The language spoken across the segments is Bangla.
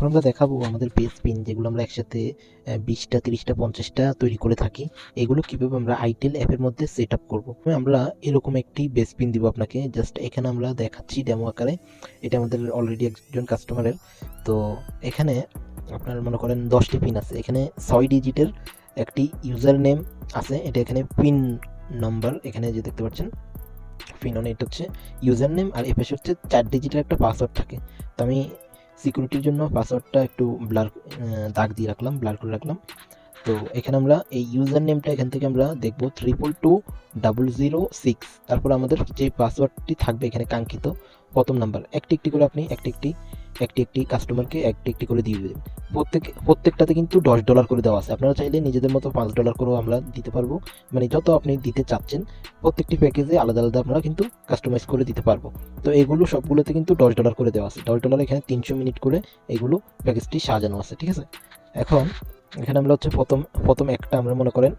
আমরা দেখাবো আমাদের বেস পিন যেগুলো আমরা একসাথে 20টা 30টা 50টা তৈরি করে থাকি, এগুলো কিভাবে আমরা আইটেল অ্যাপের মধ্যে সেট আপ করবো। আমরা এরকম একটি বেস পিন দিব আপনাকে, জাস্ট এখানে আমরা দেখাচ্ছি ডেমো আকারে। এটা আমাদের অলরেডি একজন কাস্টমারের। তো এখানে আপনার মনে করেন 10টি পিন আছে, এখানে 6 ডিজিটের একটি ইউজার নেম আছে, এটা এখানে পিন নাম্বার এখানে যে দেখতে পাচ্ছেন পিন অন, এটা হচ্ছে ইউজার নেম, আর এ পাশে হচ্ছে 4 ডিজিটের একটা পাসওয়ার্ড থাকে। তো আমি সিকিউরিটির জন্য পাসওয়ার্ডটা একটু দাগ দিয়ে রাখলাম, ব্লার করে রাখলাম। তো এখানে আমরা এই ইউজার নেমটা এখান থেকে আমরা দেখবো 322006, তারপর আমাদের যে পাসওয়ার্ডটি থাকবে এখানে কাঙ্ক্ষিত প্রথম নাম্বার একটি একটি করে আপনি একটি কাস্টমারকে একটি করে দিয়ে দেবেন। প্রত্যেকটাতে কিন্তু $10 করে দেওয়া আছে, আপনারা চাইলে নিজেদের মতো $5 করেও আমরা দিতে পারবো, মানে যত আপনি দিতে চাচ্ছেন প্রত্যেকটি প্যাকেজে আলাদা আলাদা আমরা কিন্তু কাস্টমাইজ করে দিতে পারবো। তো এগুলো সবগুলোতে কিন্তু $10 করে দেওয়া আছে, $10 এখানে 300 মিনিট করে এগুলো প্যাকেজটি সাজানো আছে, ঠিক আছে। এখন এখানে আমরা হচ্ছে প্রথম একটা আমরা মনে করেন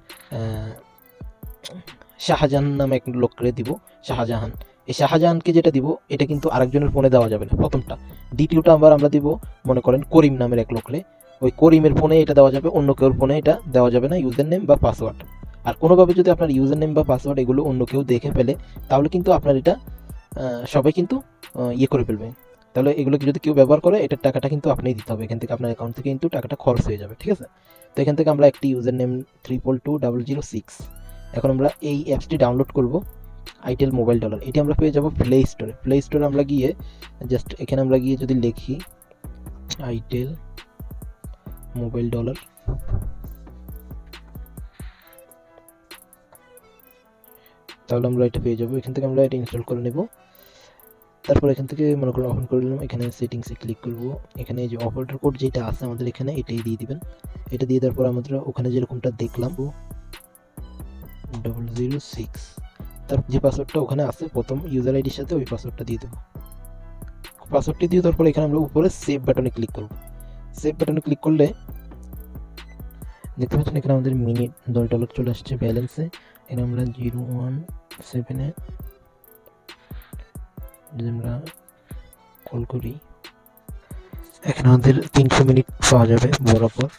শাহজাহান নামে এক লোককে দিব, শাহজাহান। এই শাহজাহানকে যেটা দিব এটা কিন্তু আরেকজনের ফোনে দেওয়া যাবে না প্রথমটা। দ্বিতীয়টা আবার আমরা দিব মনে করেন করিম নামের এক লোকরে, ওই করিমের ফোনে এটা দেওয়া যাবে, অন্য কেউর ফোনে এটা দেওয়া যাবে না ইউজার নেম বা পাসওয়ার্ড। আর কোনোভাবে যদি আপনার ইউজার নেম বা পাসওয়ার্ড এগুলো অন্য কেউ দেখে ফেলে তাহলে কিন্তু আপনার এটা সবাই কিন্তু ইয়ে করে ফেলবে, তাহলে এগুলো যদি কেউ ব্যবহার করে এটার টাকাটা কিন্তু আপনিই দিতে হবে, এখান থেকে আপনার অ্যাকাউন্ট থেকে কিন্তু টাকাটা খরচ হয়ে যাবে, ঠিক আছে। তো এখান থেকে আমরা একটি ইউজার নেম 322006, এখন আমরা এই অ্যাপসটি ডাউনলোড করব, আইটেল মোবাইল ডলার। এটি আমরা পেয়ে যাব প্লে স্টোরে আমরা গিয়ে জাস্ট এখানে আমরা গিয়ে যদি লিখি আইটেল মোবাইল ডলার, তাহলে আমরা এটা পেয়ে যাবো। এখান থেকে আমরা এটা ইনস্টল করে নেব, তারপর এখান থেকে মনে করেন ওপেন করে নিলাম, এখানে সেটিংসে ক্লিক করব, এখানে যে অপারেটর কোড যেটা আছে আমাদের এখানে এটাই দিয়ে দিবেন। এটা দিয়ে দেওয়ার পর আমরা ওখানে যেরকমটা দেখলাম 006, তার যে পাসওয়ার্ডটা ওখানে আছে প্রথম ইউজার আইডির সাথে ওই পাসওয়ার্ডটা দিয়ে দেবো। পাসওয়ার্ডটি দিয়ে দেওয়ার পর এখানে আমরা উপরে সেভ বাটনে ক্লিক করব। সেভ বাটনে ক্লিক করলে দেখতে পাচ্ছেন এখানে আমাদের মিনিট $10 চলে আসছে ব্যালেন্সে। এখানে আমরা 017-এ যদি আমরা কল করি এখানে আমাদের 300 মিনিট পাওয়া যাবে বরাবর,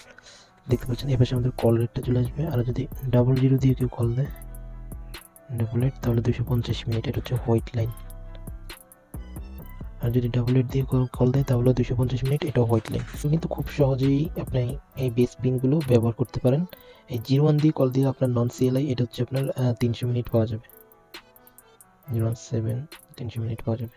দেখতে পাচ্ছেন। এই পাশে আমাদের কল রেটটা চলে আসবে, আর যদি 00 দিয়ে কেউ কল দেয় 88 তাহলে 250 মিনিট, এটা হচ্ছে হোয়াইট লাইন। আর যদি 88 দিয়ে কল দেয় তাহলে 250 মিনিট, এটাও হোয়াইট লাইন। কিন্তু খুব সহজেই আপনি এই বেস পিনগুলো ব্যবহার করতে পারেন। এই 01 দিয়ে কল দিয়ে আপনার নন সিএলআই এটা হচ্ছে আপনার 300 মিনিট পাওয়া যাবে, 017 300 মিনিট পাওয়া যাবে।